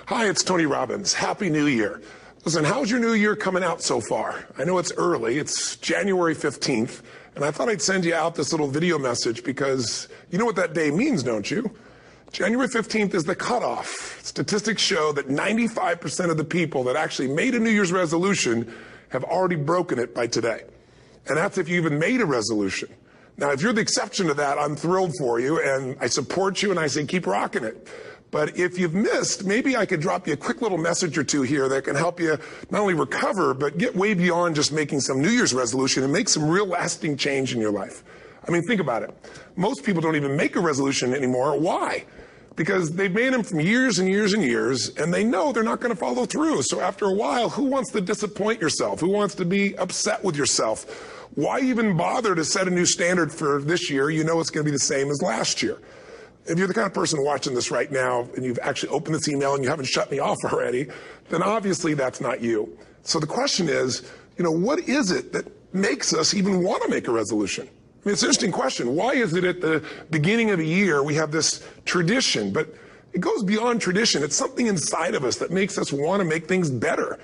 Hi, it's Tony Robbins. Happy New Year. Listen, how's your new year coming out so far? I know it's early. It's January 15th, and I thought I'd send you out this little video message because you know what that day means, don't you? January 15th is the cutoff. Statistics show that 95% of the people that actually made a New Year's resolution have already broken it by today. And that's if you even made a resolution. Now, if you're the exception to that, I'm thrilled for you, and I support you, and I say keep rocking it. But if you've missed, maybe I could drop you a quick little message or two here that can help you not only recover, but get way beyond just making some New Year's resolution and make some real lasting change in your life. I mean, think about it. Most people don't even make a resolution anymore. Why? Because they've made them from years and years and years, and they know they're not going to follow through. So after a while, who wants to disappoint yourself? Who wants to be upset with yourself? Why even bother to set a new standard for this year? You know it's going to be the same as last year. If you're the kind of person watching this right now and you've actually opened this email and you haven't shut me off already, then obviously that's not you. So the question is, what is it that makes us even want to make a resolution? I mean, it's an interesting question. Why is it at the beginning of the year we have this tradition? But it goes beyond tradition. It's something inside of us that makes us want to make things better.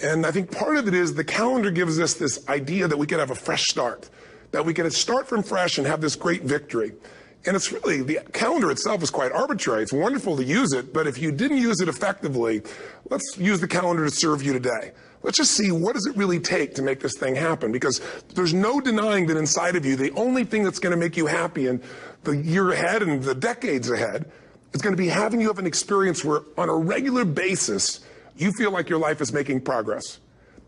And I think part of it is the calendar gives us this idea that we can have a fresh start, that we can start from fresh and have this great victory. And it's really, the calendar itself is quite arbitrary. It's wonderful to use it, but if you didn't use it effectively, let's use the calendar to serve you today. Let's just see, what does it really take to make this thing happen? Because there's no denying that inside of you, the only thing that's going to make you happy in the year ahead and the decades ahead is going to be having you have an experience where on a regular basis, you feel like your life is making progress.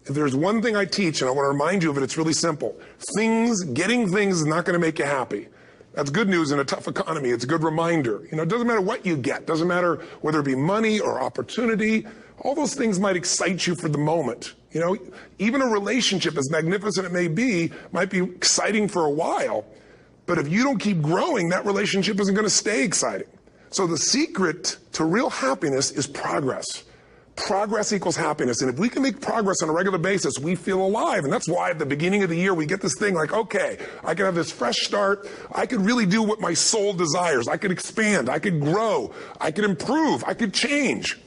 If there's one thing I teach, and I want to remind you of it, it's really simple. Getting things is not going to make you happy. That's good news in a tough economy. It's a good reminder. It doesn't matter what you get. Doesn't matter whether it be money or opportunity. All those things might excite you for the moment. Even a relationship, as magnificent it may be, might be exciting for a while. But if you don't keep growing, that relationship isn't going to stay exciting. So the secret to real happiness is progress. Progress equals happiness. And if we can make progress on a regular basis, we feel alive. And that's why at the beginning of the year, we get this thing like, okay, I can have this fresh start. I could really do what my soul desires. I could expand. I could grow. I could improve. I could change.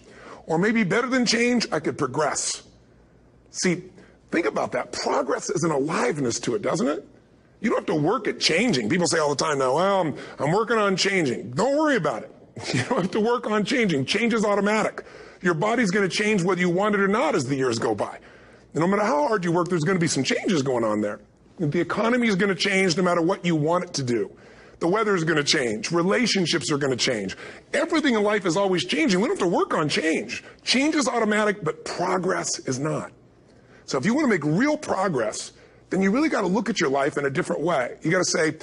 Or maybe better than change, I could progress. See, think about that. Progress is an aliveness to it, doesn't it? You don't have to work at changing. People say all the time now, well, I'm working on changing. Don't worry about it. You don't have to work on changing. Change is automatic. Your body's going to change whether you want it or not as the years go by. And no matter how hard you work, there's going to be some changes going on there. The economy is going to change no matter what you want it to do. The weather is going to change. Relationships are going to change. Everything in life is always changing. We don't have to work on change. Change is automatic, but progress is not. So if you want to make real progress, then you really got to look at your life in a different way. You got to say,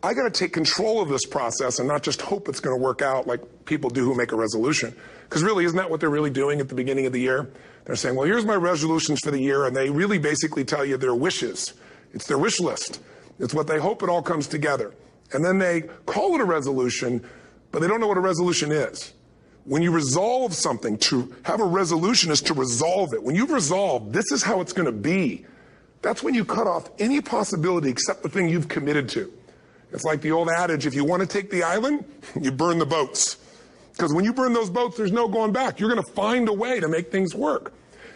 I got to take control of this process and not just hope it's going to work out like people do who make a resolution. Because really, isn't that what they're really doing at the beginning of the year? They're saying, well, here's my resolutions for the year, and they really basically tell you their wishes. It's their wish list. It's what they hope it all comes together. And then they call it a resolution, but they don't know what a resolution is. When you resolve something, to have a resolution is to resolve it. When you've resolved, this is how it's going to be. That's when you cut off any possibility except the thing you've committed to. It's like the old adage, if you want to take the island, you burn the boats. Because when you burn those boats, there's no going back. You're going to find a way to make things work.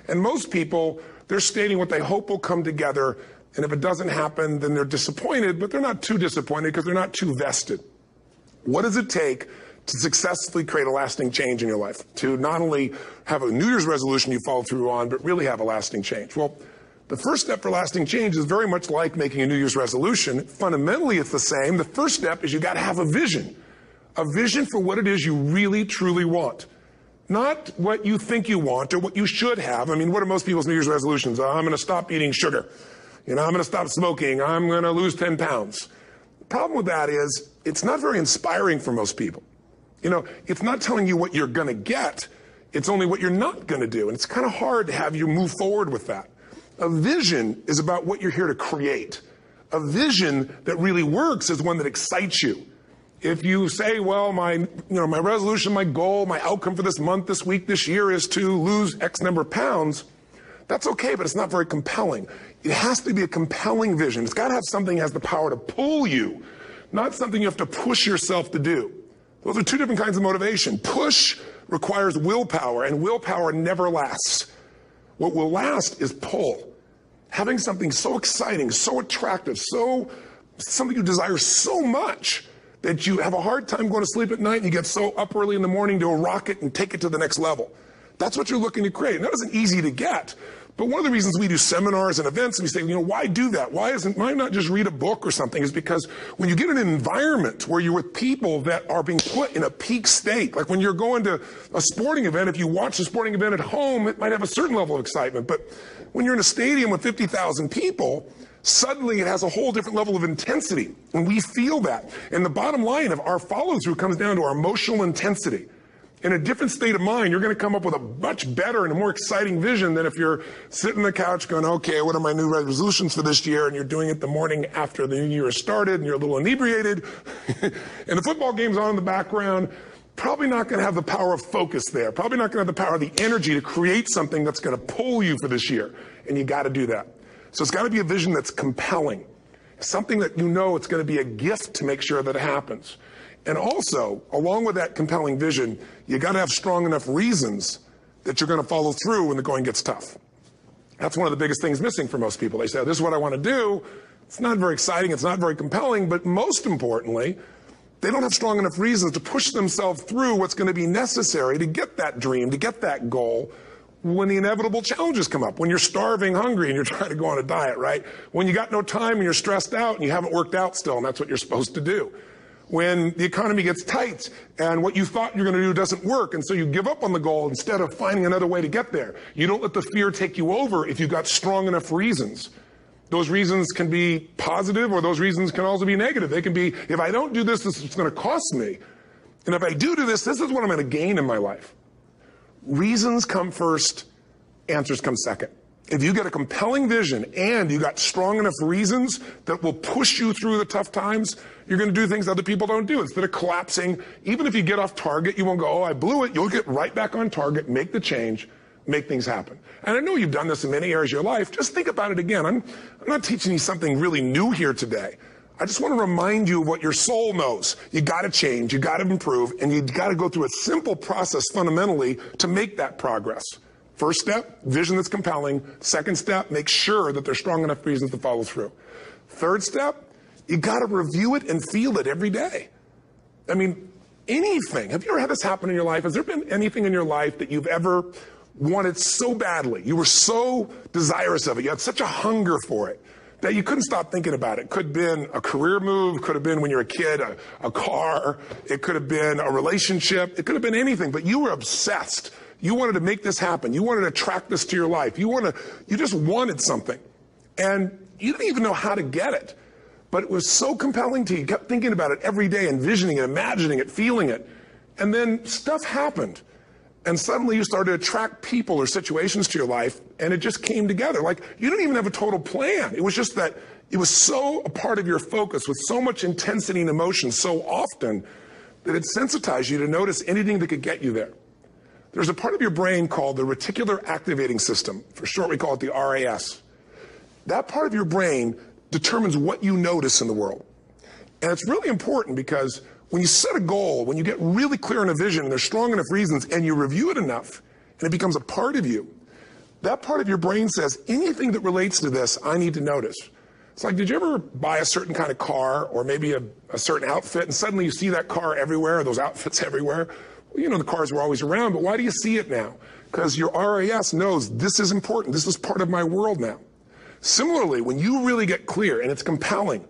And most people, they're stating what they hope will come together. And if it doesn't happen, then they're disappointed, but they're not too disappointed because they're not too vested. What does it take to successfully create a lasting change in your life? To not only have a New Year's resolution you follow through on, but really have a lasting change? Well, the first step for lasting change is very much like making a New Year's resolution. Fundamentally, it's the same. The first step is you got to have a vision for what it is you really, truly want. Not what you think you want or what you should have. I mean, what are most people's New Year's resolutions? I'm going to stop eating sugar. I'm going to stop smoking. I'm going to lose 10 pounds. The problem with that is it's not very inspiring for most people. It's not telling you what you're going to get. It's only what you're not going to do. And it's kind of hard to have you move forward with that. A vision is about what you're here to create. A vision that really works is one that excites you. If you say, well, my resolution, my goal, my outcome for this month, this week, this year is to lose X number of pounds, that's okay, but it's not very compelling. It has to be a compelling vision. It's got to have something that has the power to pull you, not something you have to push yourself to do. Those are two different kinds of motivation. Push requires willpower, and willpower never lasts. What will last is pull. Having something so exciting, so attractive, something you desire so much that you have a hard time going to sleep at night and you get so up early in the morning to rock it and take it to the next level. That's what you're looking to create. And that isn't easy to get. But one of the reasons we do seminars and events and we say, why do that? Why not just read a book or something? Is because when you get in an environment where you're with people that are being put in a peak state, like when you're going to a sporting event, if you watch a sporting event at home, it might have a certain level of excitement. But when you're in a stadium with 50,000 people, suddenly it has a whole different level of intensity. And we feel that. And the bottom line of our follow-through comes down to our emotional intensity. In a different state of mind, you're going to come up with a much better and a more exciting vision than if you're sitting on the couch going, okay, what are my new resolutions for this year? And you're doing it the morning after the new year has started and you're a little inebriated and the football game's on in the background. Probably not going to have the power of focus there. Probably not going to have the power of the energy to create something that's going to pull you for this year. And you got to do that. So it's got to be a vision that's compelling. Something that it's going to be a gift to make sure that it happens. And also, along with that compelling vision, you got to have strong enough reasons that you're going to follow through when the going gets tough. That's one of the biggest things missing for most people. They say, this is what I want to do. It's not very exciting. It's not very compelling. But most importantly, they don't have strong enough reasons to push themselves through what's going to be necessary to get that dream, to get that goal when the inevitable challenges come up, when you're starving, hungry, and you're trying to go on a diet, right? When you got no time and you're stressed out and you haven't worked out still, and that's what you're supposed to do. When the economy gets tight and what you thought you're going to do doesn't work, and so you give up on the goal instead of finding another way to get there. You don't let the fear take you over if you've got strong enough reasons. Those reasons can be positive, or those reasons can also be negative. They can be, if I don't do this, this is going to cost me. And if I do this, this is what I'm going to gain in my life. Reasons come first, answers come second. If you get a compelling vision and you got strong enough reasons that will push you through the tough times, you're going to do things other people don't do. Instead of collapsing, even if you get off target, you won't go, oh, I blew it. You'll get right back on target, make the change, make things happen. And I know you've done this in many areas of your life. Just think about it again. I'm not teaching you something really new here today. I just want to remind you of what your soul knows. You got to change, you got to improve, and you got to go through a simple process fundamentally to make that progress. First step, vision that's compelling. Second step, make sure that there's strong enough reasons to follow through. Third step, you got to review it and feel it every day. I mean, anything. Have you ever had this happen in your life? Has there been anything in your life that you've ever wanted so badly? You were so desirous of it. You had such a hunger for it that you couldn't stop thinking about it. Could have been a career move, could have been when you were a kid, a car, it could have been a relationship, it could have been anything, but you were obsessed. You wanted to make this happen. You wanted to attract this to your life. You just wanted something. And you didn't even know how to get it. But it was so compelling to you. You kept thinking about it every day, envisioning it, imagining it, feeling it. And then stuff happened. And suddenly you started to attract people or situations to your life, and it just came together. Like, you didn't even have a total plan. It was just that it was so a part of your focus with so much intensity and emotion so often that it sensitized you to notice anything that could get you there. There's a part of your brain called the reticular activating system. For short, we call it the RAS. That part of your brain determines what you notice in the world. And it's really important because when you set a goal, when you get really clear on a vision and there's strong enough reasons and you review it enough and it becomes a part of you, that part of your brain says, anything that relates to this, I need to notice. It's like, did you ever buy a certain kind of car or maybe a certain outfit and suddenly you see that car everywhere, those outfits everywhere? Well, the cars were always around, but why do you see it now? Because your RAS knows this is important. This is part of my world now. Similarly, when you really get clear and it's compelling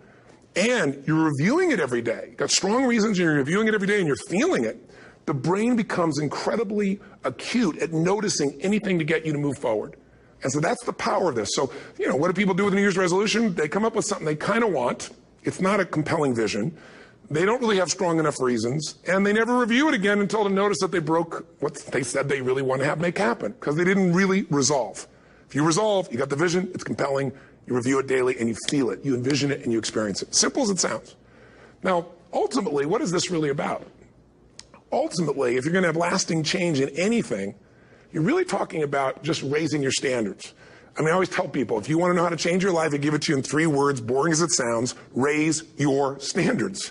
and you're reviewing it every day, you've got strong reasons and you're reviewing it every day and you're feeling it, the brain becomes incredibly acute at noticing anything to get you to move forward. And so that's the power of this. So, what do people do with a New Year's resolution? They come up with something they kind of want. It's not a compelling vision. They don't really have strong enough reasons, and they never review it again until they notice that they broke what they said they really want to make happen, because they didn't really resolve. If you resolve, you got the vision, it's compelling, you review it daily, and you feel it. You envision it, and you experience it. Simple as it sounds. Now, ultimately, what is this really about? Ultimately, if you're going to have lasting change in anything, you're really talking about just raising your standards. I always tell people, if you want to know how to change your life, I give it to you in 3 words, boring as it sounds: raise your standards.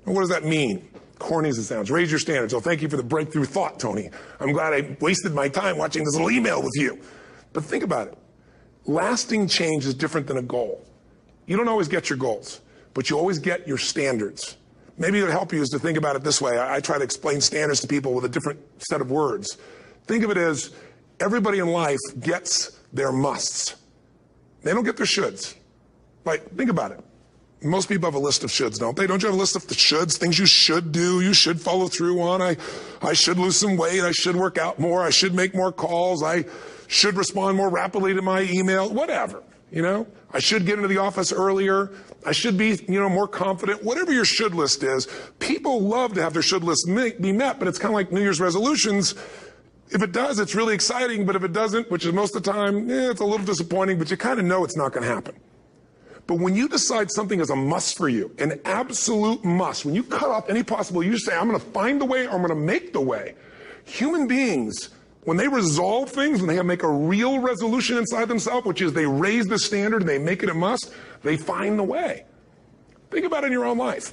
What does that mean? corny as it sounds. Raise your standards. Oh, thank you for the breakthrough thought, Tony. I'm glad I wasted my time watching this little email with you. But think about it. Lasting change is different than a goal. You don't always get your goals, but you always get your standards. Maybe it'll help you is to think about it this way. I try to explain standards to people with a different set of words. Think of it as everybody in life gets their musts. They don't get their shoulds. Like, think about it. Most people have a list of shoulds, don't they? Don't you have a list of the shoulds, things you should do, you should follow through on? I should lose some weight, I should work out more, I should make more calls, I should respond more rapidly to my email, whatever, you know? I should get into the office earlier, I should be, more confident, whatever your should list is. People love to have their should list be met, but it's kind of like New Year's resolutions. If it does, it's really exciting, but if it doesn't, which is most of the time, it's a little disappointing, but you kind of know it's not going to happen. But when you decide something is a must for you, an absolute must, when you cut off any possible, you say, I'm going to find the way or I'm going to make the way. Human beings, when they resolve things, when they make a real resolution inside themselves, which is they raise the standard and they make it a must, they find the way. Think about it in your own life.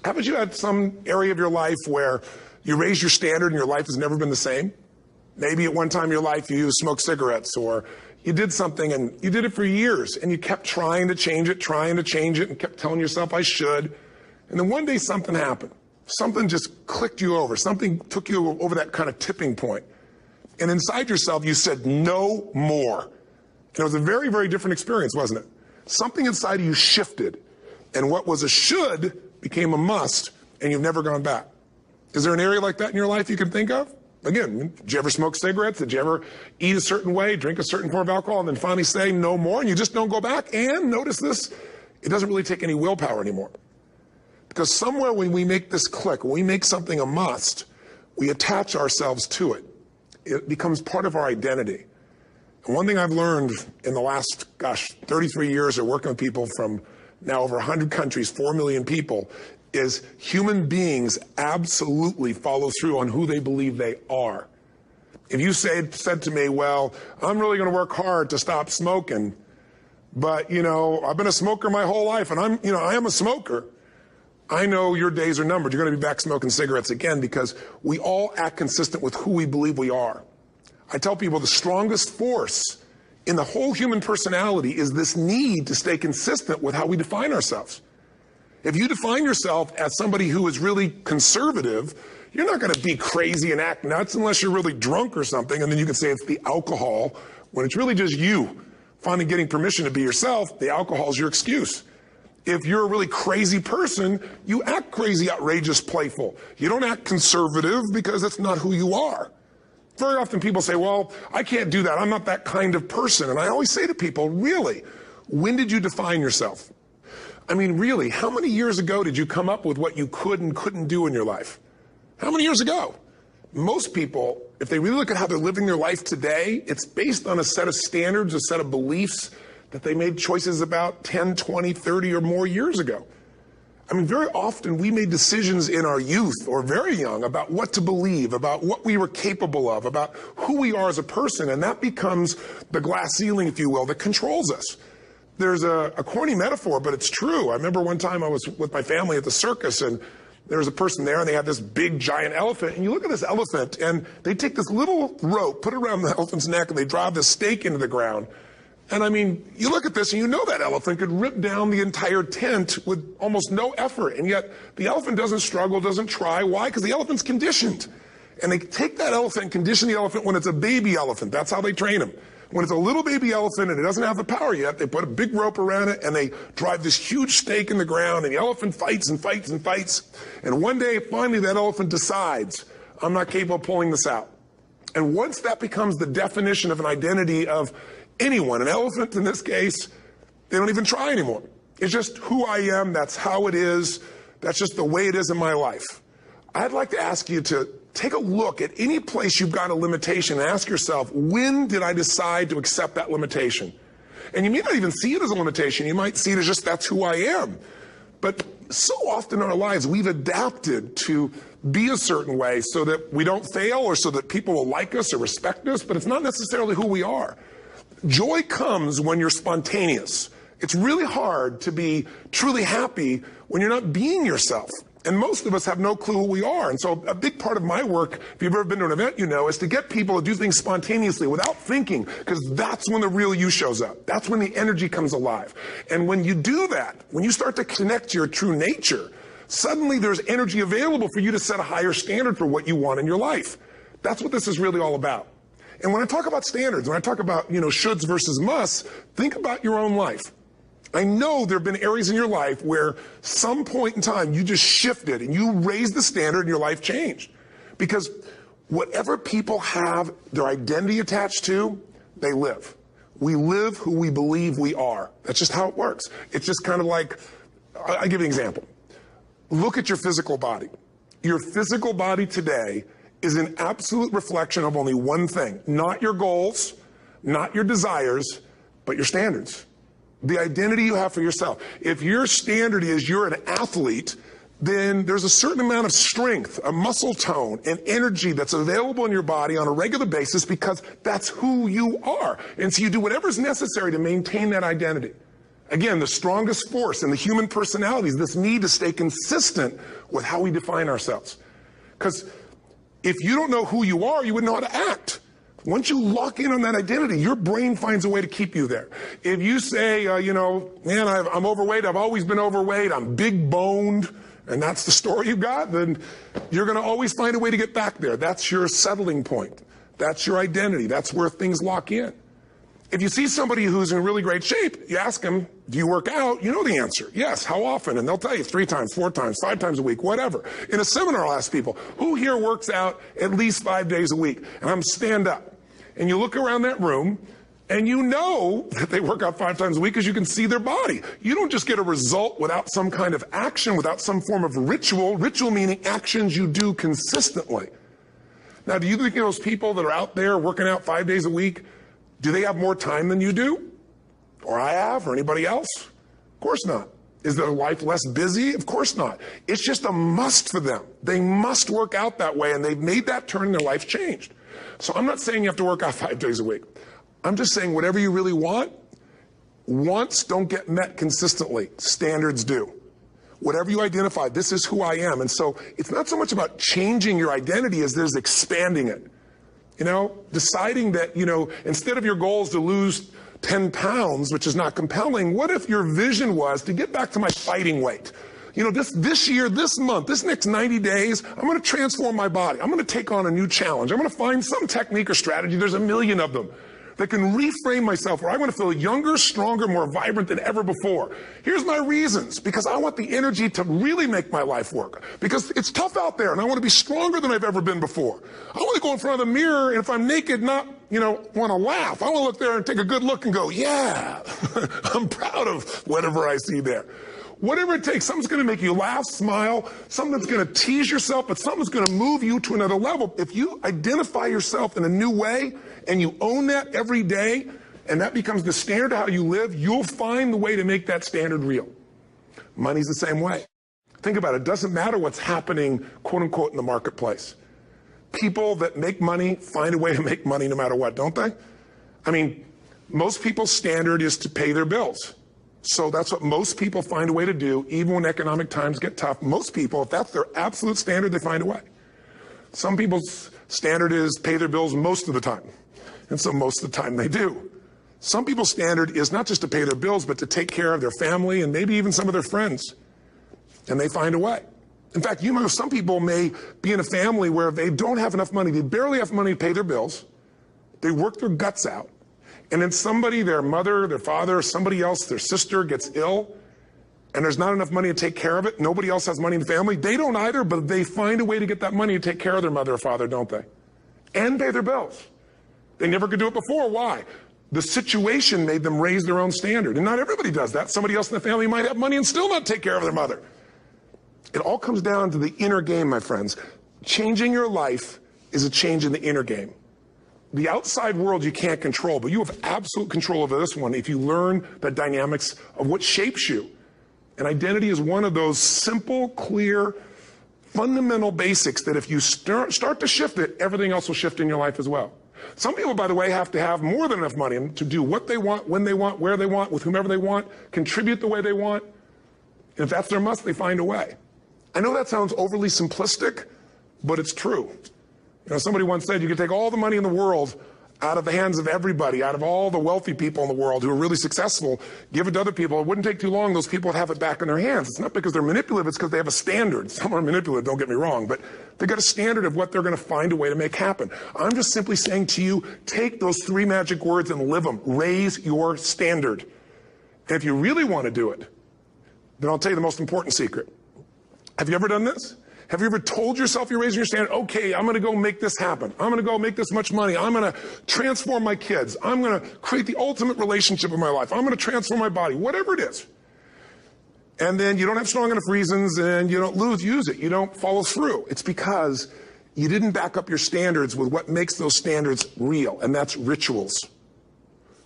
Haven't you had some area of your life where you raise your standard and your life has never been the same? Maybe at one time in your life you smoked cigarettes, or you did something and you did it for years and you kept trying to change it and kept telling yourself I should. And then one day something happened. Something just clicked you over. Something took you over that kind of tipping point. And inside yourself you said no more. And it was a very, very different experience, wasn't it? Something inside of you shifted and what was a should became a must and you've never gone back. Is there an area like that in your life you can think of? Again, did you ever smoke cigarettes? Did you ever eat a certain way, drink a certain form of alcohol, and then finally say no more, and you just don't go back? And notice this, it doesn't really take any willpower anymore. Because somewhere when we make this click, when we make something a must, we attach ourselves to it. It becomes part of our identity. And one thing I've learned in the last, 33 years of working with people from now over 100 countries, 4 million people, is human beings absolutely follow through on who they believe they are. If you said to me, well, I'm really going to work hard to stop smoking, but, I've been a smoker my whole life and I am a smoker. I know your days are numbered. You're going to be back smoking cigarettes again because we all act consistent with who we believe we are. I tell people the strongest force in the whole human personality is this need to stay consistent with how we define ourselves. If you define yourself as somebody who is really conservative, you're not going to be crazy and act nuts unless you're really drunk or something, and then you can say it's the alcohol, when it's really just you finally getting permission to be yourself. The alcohol is your excuse. If you're a really crazy person, you act crazy, outrageous, playful. You don't act conservative because that's not who you are. Very often people say, well, I can't do that. I'm not that kind of person. And I always say to people, really, when did you define yourself? I mean, really, how many years ago did you come up with what you could and couldn't do in your life? How many years ago? Most people, if they really look at how they're living their life today, it's based on a set of standards, a set of beliefs that they made choices about 10, 20, 30 or more years ago. I mean, very often we made decisions in our youth or very young about what to believe, about what we were capable of, about who we are as a person, and that becomes the glass ceiling, if you will, that controls us. There's a corny metaphor, but it's true. I remember one time I was with my family at the circus, and there was a person there, and they had this big, giant elephant. And you look at this elephant, and they take this little rope, put it around the elephant's neck, and they drive this stake into the ground. And I mean, you look at this, and you know that elephant could rip down the entire tent with almost no effort. And yet, the elephant doesn't struggle, doesn't try. Why? Because the elephant's conditioned. And they take that elephant and condition the elephant when it's a baby elephant. That's how they train him. When it's a little baby elephant and it doesn't have the power yet, they put a big rope around it and they drive this huge stake in the ground, and the elephant fights and fights and fights. And one day, finally, that elephant decides, I'm not capable of pulling this out. And once that becomes the definition of an identity of anyone, an elephant in this case, they don't even try anymore. It's just who I am. That's how it is. That's just the way it is in my life. I'd like to ask you to take a look at any place you've got a limitation and ask yourself, when did I decide to accept that limitation? And you may not even see it as a limitation. You might see it as just that's who I am. But so often in our lives, we've adapted to be a certain way so that we don't fail or so that people will like us or respect us, but it's not necessarily who we are. Joy comes when you're spontaneous. It's really hard to be truly happy when you're not being yourself. And most of us have no clue who we are. And so a big part of my work, if you've ever been to an event, you know, is to get people to do things spontaneously without thinking, because that's when the real you shows up. That's when the energy comes alive. And when you do that, when you start to connect to your true nature, suddenly there's energy available for you to set a higher standard for what you want in your life. That's what this is really all about. And when I talk about standards, when I talk about, you know, shoulds versus musts, think about your own life. I know there have been areas in your life where some point in time you just shifted and you raised the standard and your life changed. Because whatever people have their identity attached to, they live. We live who we believe we are. That's just how it works. It's just kind of like, I'll give you an example. Look at your physical body. Your physical body today is an absolute reflection of only one thing. Not your goals, not your desires, but your standards. The identity you have for yourself. If your standard is you're an athlete, then there's a certain amount of strength, a muscle tone, and energy that's available in your body on a regular basis because that's who you are. And so you do whatever's necessary to maintain that identity. Again, the strongest force in the human personality is this need to stay consistent with how we define ourselves. Because if you don't know who you are, you wouldn't know how to act. Once you lock in on that identity, your brain finds a way to keep you there. If you say, you know, man, I'm overweight, I've always been overweight, I'm big boned, and that's the story you've got, then you're going to always find a way to get back there. That's your settling point. That's your identity. That's where things lock in. If you see somebody who's in really great shape, you ask them, do you work out? You know the answer. Yes. How often? And they'll tell you 3 times, 4 times, 5 times a week, whatever. In a seminar, I'll ask people, who here works out at least 5 days a week? And I'm stand up. And you look around that room, and you know that they work out 5 times a week because you can see their body. You don't just get a result without some kind of action, without some form of ritual. Ritual meaning actions you do consistently. Now, do you think those people that are out there working out 5 days a week, do they have more time than you do? Or I have, or anybody else? Of course not. Is their life less busy? Of course not. It's just a must for them. They must work out that way, and they've made that turn and their life's changed. So I'm not saying you have to work out 5 days a week. I'm just saying whatever you really want, wants don't get met consistently. Standards do. Whatever you identify, this is who I am. And so it's not so much about changing your identity as there's expanding it. You know, deciding that, you know, instead of your goals to lose 10 pounds, which is not compelling, what if your vision was to get back to my fighting weight? You know, this year, this month, this next 90 days, I'm going to transform my body. I'm going to take on a new challenge. I'm going to find some technique or strategy, there's a million of them, that can reframe myself where I want to feel younger, stronger, more vibrant than ever before. Here's my reasons. Because I want the energy to really make my life work. Because it's tough out there, and I want to be stronger than I've ever been before. I want to go in front of the mirror, and if I'm naked, not, you know, want to laugh. I want to look there and take a good look and go, yeah, I'm proud of whatever I see there. Whatever it takes, something's going to make you laugh, smile, something that's going to tease yourself, but something's going to move you to another level. If you identify yourself in a new way and you own that every day, and that becomes the standard of how you live, you'll find the way to make that standard real. Money's the same way. Think about it. It doesn't matter what's happening, quote unquote, in the marketplace. People that make money find a way to make money no matter what, don't they? I mean, most people's standard is to pay their bills. So that's what most people find a way to do, even when economic times get tough. Most people, if that's their absolute standard, they find a way. Some people's standard is pay their bills most of the time. And so most of the time they do. Some people's standard is not just to pay their bills, but to take care of their family and maybe even some of their friends. And they find a way. In fact, you know, some people may be in a family where they don't have enough money. They barely have money to pay their bills. They work their guts out. And then somebody, their mother, their father, somebody else, their sister gets ill, and there's not enough money to take care of it. Nobody else has money in the family. They don't either, but they find a way to get that money to take care of their mother or father, don't they? And pay their bills. They never could do it before. Why? The situation made them raise their own standard. And not everybody does that. Somebody else in the family might have money and still not take care of their mother. It all comes down to the inner game, my friends. Changing your life is a change in the inner game. The outside world you can't control, but you have absolute control over this one if you learn the dynamics of what shapes you. And identity is one of those simple, clear, fundamental basics that if you start to shift it, everything else will shift in your life as well. Some people, by the way, have to have more than enough money to do what they want, when they want, where they want, with whomever they want, contribute the way they want. And if that's their must, they find a way. I know that sounds overly simplistic, but it's true. You know, somebody once said you could take all the money in the world out of the hands of everybody, out of all the wealthy people in the world who are really successful, give it to other people. It wouldn't take too long. Those people would have it back in their hands. It's not because they're manipulative. It's because they have a standard. Some are manipulative, don't get me wrong, but they've got a standard of what they're going to find a way to make happen. I'm just simply saying to you, take those 3 magic words and live them. Raise your standard. And if you really want to do it, then I'll tell you the most important secret. Have you ever done this? Have you ever told yourself you're raising your standard? Okay, I'm going to go make this happen. I'm going to go make this much money. I'm going to transform my kids. I'm going to create the ultimate relationship in my life. I'm going to transform my body, whatever it is. And then you don't have strong enough reasons and you don't use it. You don't follow through. It's because you didn't back up your standards with what makes those standards real, and that's rituals.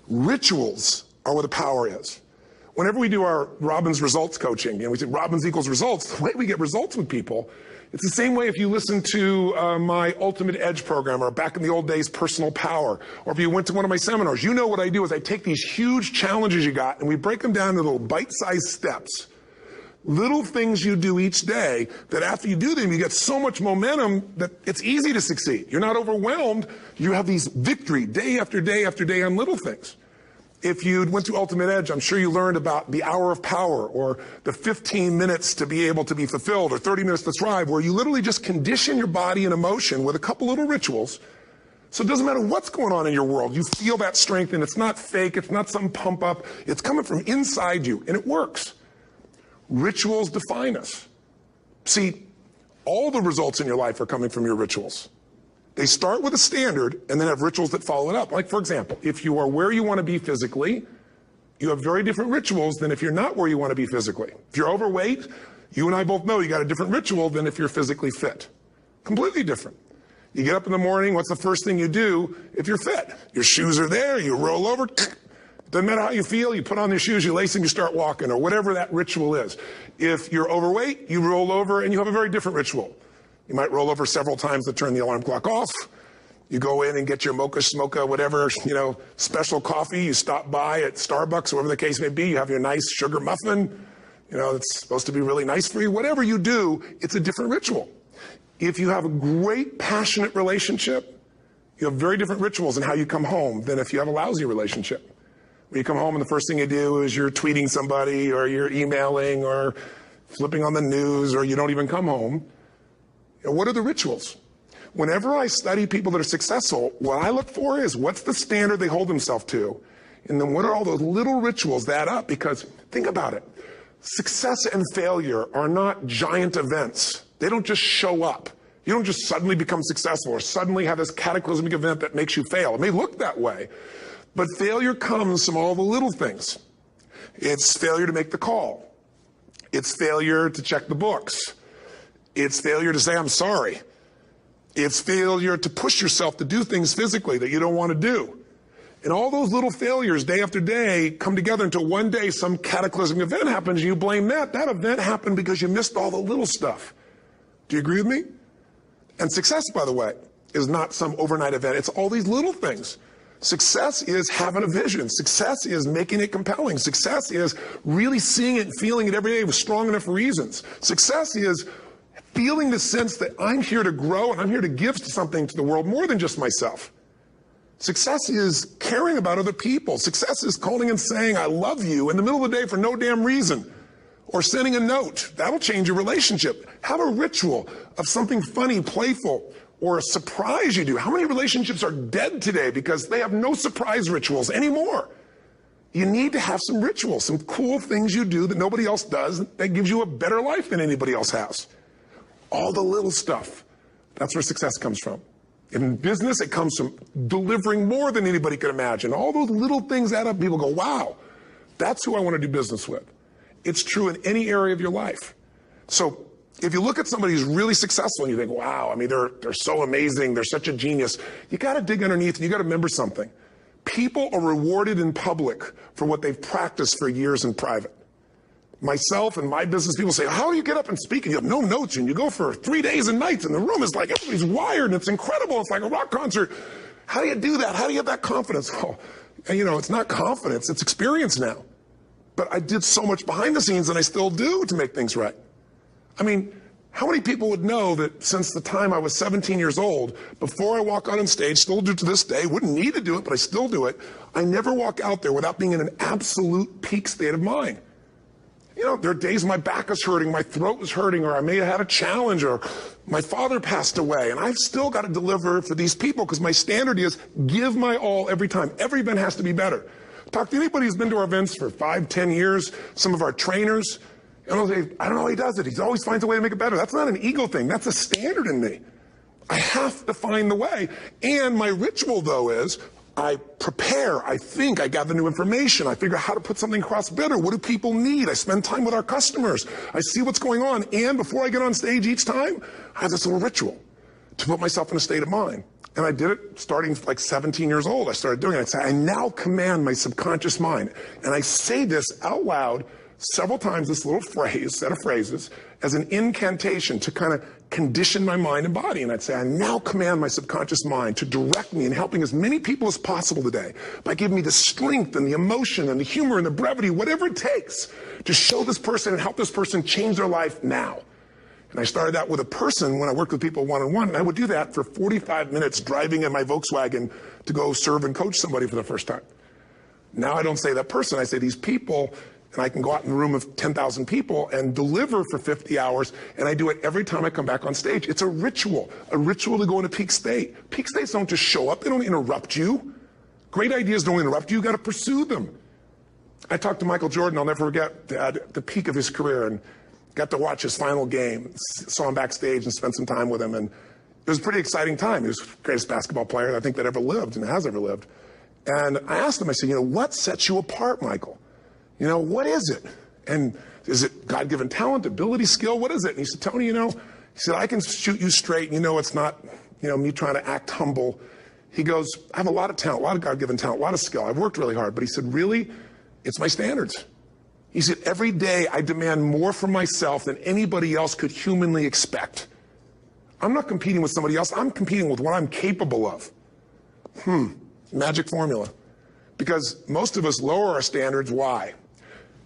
Rituals are where the power is. Whenever we do our Robbins results coaching, and we say Robbins equals results, the way we get results with people, it's the same way if you listen to my Ultimate Edge program, or back in the old days, Personal Power, or if you went to one of my seminars. You know what I do is I take these huge challenges you got and we break them down into little bite-sized steps. Little things you do each day that after you do them, you get so much momentum that it's easy to succeed. You're not overwhelmed. You have these victory day after day after day on little things. If you went to Ultimate Edge, I'm sure you learned about the hour of power, or the 15 minutes to be able to be fulfilled, or 30 minutes to thrive, where you literally just condition your body and emotion with a couple little rituals. So it doesn't matter what's going on in your world. You feel that strength, and it's not fake. It's not some pump up. It's coming from inside you, and it works. Rituals define us. See, all the results in your life are coming from your rituals. They start with a standard and then have rituals that follow it up. Like, for example, if you are where you want to be physically, you have very different rituals than if you're not where you want to be physically. If you're overweight, you and I both know you got a different ritual than if you're physically fit. Completely different. You get up in the morning, what's the first thing you do if you're fit? Your shoes are there, you roll over. Doesn't matter how you feel, you put on your shoes, you lace them, you start walking, or whatever that ritual is. If you're overweight, you roll over and you have a very different ritual. You might roll over several times to turn the alarm clock off. You go in and get your mocha, smocha, whatever, special coffee. You stop by at Starbucks, whatever the case may be. You have your nice sugar muffin. It's supposed to be really nice for you. Whatever you do, it's a different ritual. If you have a great, passionate relationship, you have very different rituals in how you come home than if you have a lousy relationship. When you come home and the first thing you do is you're tweeting somebody, or you're emailing, or flipping on the news, or you don't even come home. What are the rituals? Whenever I study people that are successful, what I look for is what's the standard they hold themselves to, and then what are all those little rituals that add up? Because think about it. Success and failure are not giant events. They don't just show up. You don't just suddenly become successful or suddenly have this cataclysmic event that makes you fail. It may look that way, but failure comes from all the little things. It's failure to make the call. It's failure to check the books. It's failure to say, I'm sorry. It's failure to push yourself to do things physically that you don't want to do. And all those little failures day after day come together until one day some cataclysmic event happens and you blame that. That event happened because you missed all the little stuff. Do you agree with me? And success, by the way, is not some overnight event. It's all these little things. Success is having a vision. Success is making it compelling. Success is really seeing it and feeling it every day with strong enough reasons. Success is feeling the sense that I'm here to grow and I'm here to give something to the world more than just myself. Success is caring about other people. Success is calling and saying, I love you in the middle of the day for no damn reason. Or sending a note. That'll change your relationship. Have a ritual of something funny, playful, or a surprise you do. How many relationships are dead today because they have no surprise rituals anymore? You need to have some rituals, some cool things you do that nobody else does that gives you a better life than anybody else has. All the little stuff. That's where success comes from. In business, it comes from delivering more than anybody could imagine. All those little things add up. People go, wow, that's who I want to do business with. It's true in any area of your life. So if you look at somebody who's really successful and you think, wow, they're so amazing, they're such a genius, you got to dig underneath and you got to remember something. People are rewarded in public for what they've practiced for years in private. Myself and my business people say, how do you get up and speak? And you have no notes and you go for 3 days and nights and the room is like, everybody's wired and it's incredible. It's like a rock concert. How do you do that? How do you have that confidence? Oh, it's not confidence, it's experience now. But I did so much behind the scenes and I still do to make things right. How many people would know that since the time I was 17 years old, before I walk out on stage, still do to this day, wouldn't need to do it, but I still do it, I never walk out there without being in an absolute peak state of mind. You know, there are days my back is hurting, my throat was hurting, or I may have had a challenge, or my father passed away, and I've still got to deliver for these people because my standard is give my all every time. Every event has to be better. Talk to anybody who's been to our events for 5, 10 years, some of our trainers. I don't know how he does it. He always finds a way to make it better. That's not an ego thing. That's a standard in me. I have to find the way. And my ritual, though, is I prepare, I think, I gather new information, I figure out how to put something across better. What do people need? I spend time with our customers. I see what's going on. And before I get on stage each time, I have this little ritual to put myself in a state of mind. And I did it starting like 17 years old. I started doing it. I say, I now command my subconscious mind. And I say this out loud several times, this little phrase, set of phrases, as an incantation to kind of condition my mind and body. And I'd say, I now command my subconscious mind to direct me in helping as many people as possible today by giving me the strength and the emotion and the humor and the brevity, whatever it takes to show this person and help this person change their life now. And I started that with a person when I worked with people one-on-one, and I would do that for 45 minutes driving in my Volkswagen to go serve and coach somebody for the first time. Now I don't say that person, I say these people, and I can go out in a room of 10,000 people and deliver for 50 hours, and I do it every time I come back on stage. It's a ritual to go into peak state. Peak states don't just show up, they don't interrupt you. Great ideas don't interrupt you, you gotta pursue them. I talked to Michael Jordan, I'll never forget, at the peak of his career, and got to watch his final game, saw him backstage and spent some time with him, and it was a pretty exciting time. He was the greatest basketball player I think that ever lived and has ever lived. And I asked him, I said, what sets you apart, Michael? What is it? And is it God-given talent, ability, skill? What is it? And he said, Tony, he said, I can shoot you straight. It's not, me trying to act humble. He goes, I have a lot of talent, a lot of God-given talent, a lot of skill. I've worked really hard. But he said, really, it's my standards. He said, every day I demand more from myself than anybody else could humanly expect. I'm not competing with somebody else. I'm competing with what I'm capable of. Magic formula. Because most of us lower our standards. Why?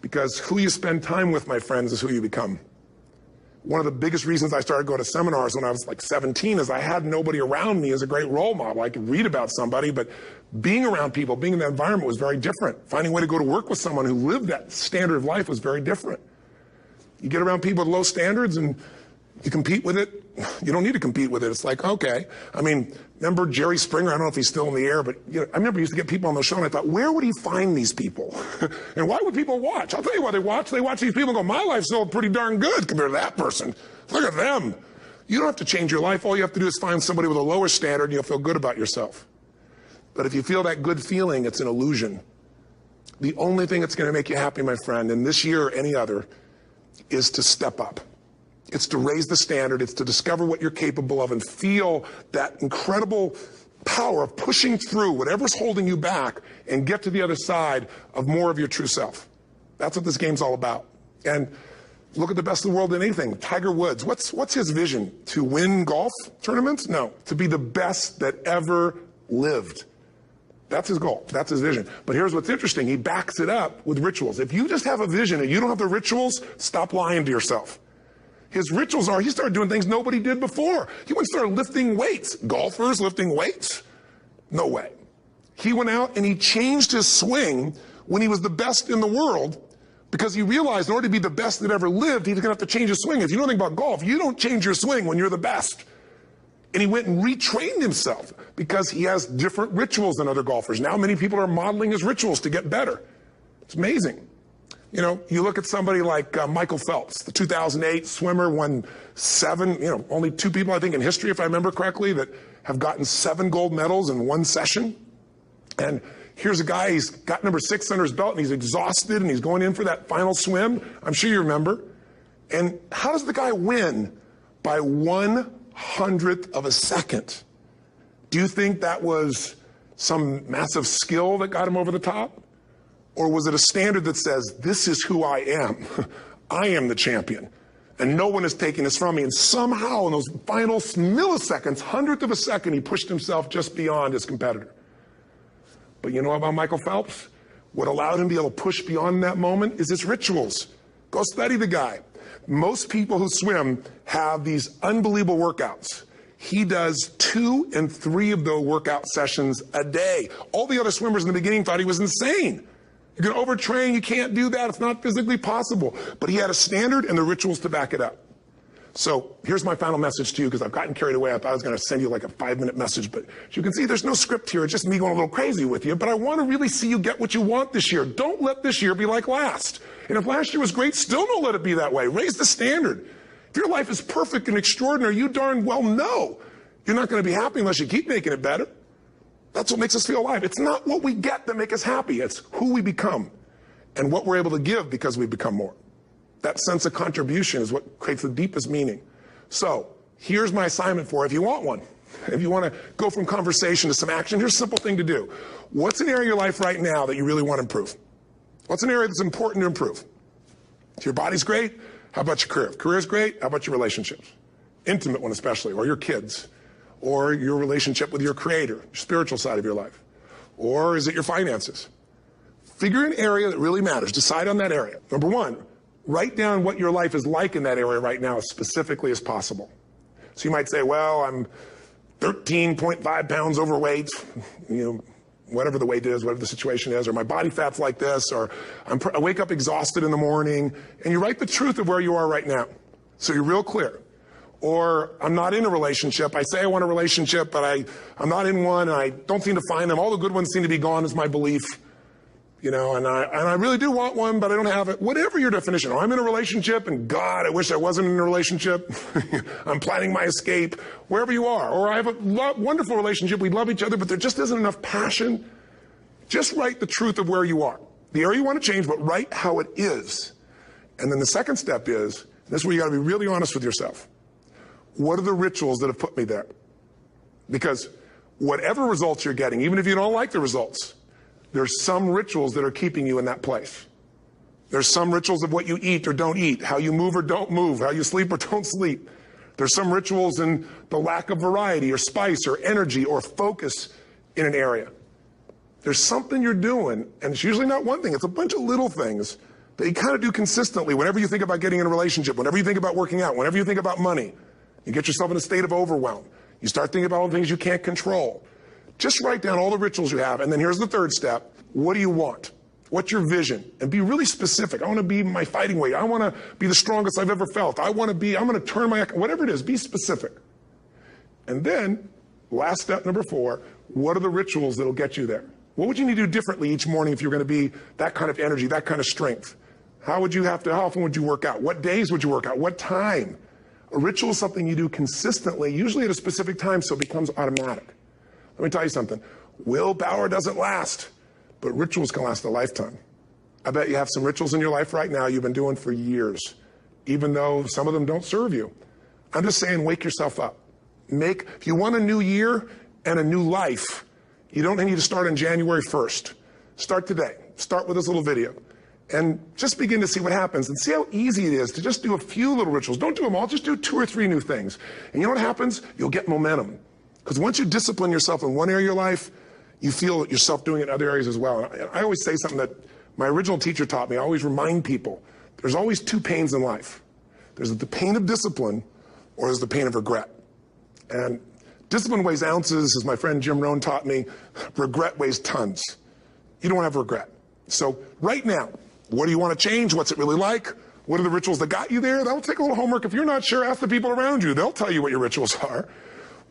Because who you spend time with, my friends, is who you become. One of the biggest reasons I started going to seminars when I was like 17 is I had nobody around me as a great role model. I could read about somebody, but being around people, being in that environment was very different. Finding a way to go to work with someone who lived that standard of life was very different. You get around people with low standards and you compete with it. You don't need to compete with it. It's like, okay. Remember Jerry Springer? I don't know if he's still in the air, but I remember he used to get people on the show, and I thought, where would he find these people? And why would people watch? I'll tell you why they watch. They watch these people and go, my life's still pretty darn good compared to that person. Look at them. You don't have to change your life. All you have to do is find somebody with a lower standard, and you'll feel good about yourself. But if you feel that good feeling, it's an illusion. The only thing that's going to make you happy, my friend, and this year or any other, is to step up. It's to raise the standard. It's to discover what you're capable of and feel that incredible power of pushing through whatever's holding you back and get to the other side of more of your true self. That's what this game's all about. And look at the best in the world in anything. Tiger Woods, what's his vision? To win golf tournaments? No, to be the best that ever lived. That's his goal. That's his vision. But here's what's interesting. He backs it up with rituals. If you just have a vision and you don't have the rituals, stop lying to yourself. His rituals are, he started doing things nobody did before. He went and started lifting weights. Golfers lifting weights? No way. He went out and he changed his swing when he was the best in the world because he realized in order to be the best that ever lived, he was going to have to change his swing. If you know anything about golf, you don't change your swing when you're the best. And he went and retrained himself because he has different rituals than other golfers. Now many people are modeling his rituals to get better. It's amazing. You look at somebody like Michael Phelps, the 2008 swimmer, won 7, only 2 people, I think, in history, if I remember correctly, that have gotten 7 gold medals in one session. And here's a guy, he's got number 6 under his belt, and he's exhausted, and he's going in for that final swim. I'm sure you remember. And how does the guy win? By 1/100th of a second. Do you think that was some massive skill that got him over the top? Or was it a standard that says, this is who I am. I am the champion. And no one is taking this from me. And somehow in those final milliseconds, 100th of a second, he pushed himself just beyond his competitor. But you know about Michael Phelps? What allowed him to be able to push beyond that moment is his rituals. Go study the guy. Most people who swim have these unbelievable workouts. He does 2 and 3 of those workout sessions a day. All the other swimmers in the beginning thought he was insane. You're going to overtrain, you can't do that, it's not physically possible. But he had a standard and the rituals to back it up. So here's my final message to you, because I've gotten carried away. I thought I was going to send you like a 5-minute message, but as you can see, there's no script here. It's just me going a little crazy with you. But I want to really see you get what you want this year. Don't let this year be like last. And if last year was great, still don't let it be that way. Raise the standard. If your life is perfect and extraordinary, you darn well know you're not going to be happy unless you keep making it better. That's what makes us feel alive. It's not what we get that makes us happy. It's who we become and what we're able to give because we become more. That sense of contribution is what creates the deepest meaning. So here's my assignment for you, if you want one. If you want to go from conversation to some action, here's a simple thing to do. What's an area of your life right now that you really want to improve? What's an area that's important to improve? If your body's great, how about your career? If career's great, how about your relationships? Intimate one especially, or your kids, or your relationship with your creator, your spiritual side of your life. Or is it your finances? Figure an area that really matters. Decide on that area. Number one, write down what your life is like in that area right now as specifically as possible. So you might say, well, I'm 13.5 pounds overweight, whatever the weight is, whatever the situation is, or my body fat's like this, or I wake up exhausted in the morning, and you write the truth of where you are right now. So you're real clear. Or I'm not in a relationship. I say I want a relationship, but I'm not in one, and I don't seem to find them. All the good ones seem to be gone is my belief. And I really do want one, but I don't have it. Whatever your definition. Or I'm in a relationship, and God, I wish I wasn't in a relationship. I'm planning my escape. Wherever you are. Or I have a wonderful relationship. We love each other, but there just isn't enough passion. Just write the truth of where you are. The area you want to change, but write how it is. And then the second step is, this is where you got to be really honest with yourself. What are the rituals that have put me there? Because whatever results you're getting, even if you don't like the results, there's some rituals that are keeping you in that place. There's some rituals of what you eat or don't eat, how you move or don't move, how you sleep or don't sleep. There's some rituals in the lack of variety or spice or energy or focus in an area. There's something you're doing, and it's usually not one thing, it's a bunch of little things that you kind of do consistently whenever you think about getting in a relationship, whenever you think about working out, whenever you think about money. You get yourself in a state of overwhelm. You start thinking about all the things you can't control. Just write down all the rituals you have, and then here's the third step. What do you want? What's your vision? And be really specific. I want to be my fighting weight. I want to be the strongest I've ever felt. I'm going to turn whatever it is, be specific. And then, last step, number 4, what are the rituals that'll get you there? What would you need to do differently each morning if you're going to be that kind of energy, that kind of strength? How often would you work out? What days would you work out? What time? A ritual is something you do consistently, usually at a specific time, so it becomes automatic. Let me tell you something. Willpower doesn't last, but rituals can last a lifetime. I bet you have some rituals in your life right now you've been doing for years, even though some of them don't serve you. I'm just saying, wake yourself up. If you want a new year and a new life, you don't need to start on January 1st. Start today. Start with this little video. And just begin to see what happens and see how easy it is to just do a few little rituals. Don't do them all, just do 2 or 3 new things. And you know what happens? You'll get momentum. Because once you discipline yourself in one area of your life, you feel yourself doing it in other areas as well. And I always say something that my original teacher taught me. I always remind people, there's always 2 pains in life. There's the pain of discipline, or there's the pain of regret. And discipline weighs ounces, as my friend Jim Rohn taught me. Regret weighs tons. You don't have regret. So right now, what do you want to change? What's it really like? What are the rituals that got you there? That'll take a little homework. If you're not sure, ask the people around you. They'll tell you what your rituals are.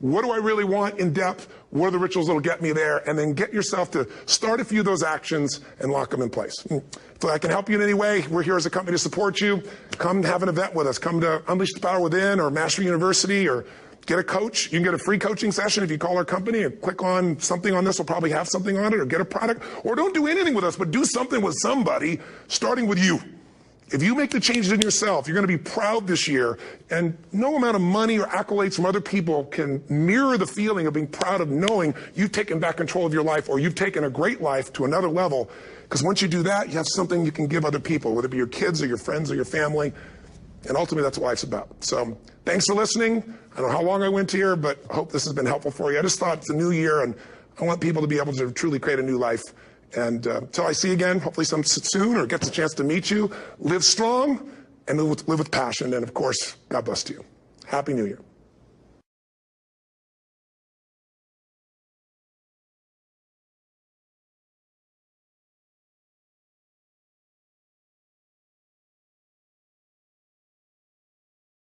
What do I really want in depth? What are the rituals that'll get me there? And then get yourself to start a few of those actions and lock them in place. If I can help you in any way, we're here as a company to support you. Come have an event with us. Come to Unleash the Power Within or Mastery University, or get a coach. You can get a free coaching session if you call our company and click on something on this. We'll probably have something on it, or get a product. Or don't do anything with us, but do something with somebody, starting with you. If you make the changes in yourself, you're going to be proud this year. And no amount of money or accolades from other people can mirror the feeling of being proud of knowing you've taken back control of your life, or you've taken a great life to another level. Because once you do that, you have something you can give other people, whether it be your kids or your friends or your family. And ultimately, that's what life's about. So thanks for listening. I don't know how long I went here, but I hope this has been helpful for you. I just thought it's a new year, and I want people to be able to truly create a new life. And until I see you again, hopefully soon, or gets a chance to meet you, live strong and live with passion. And of course, God bless you. Happy New Year.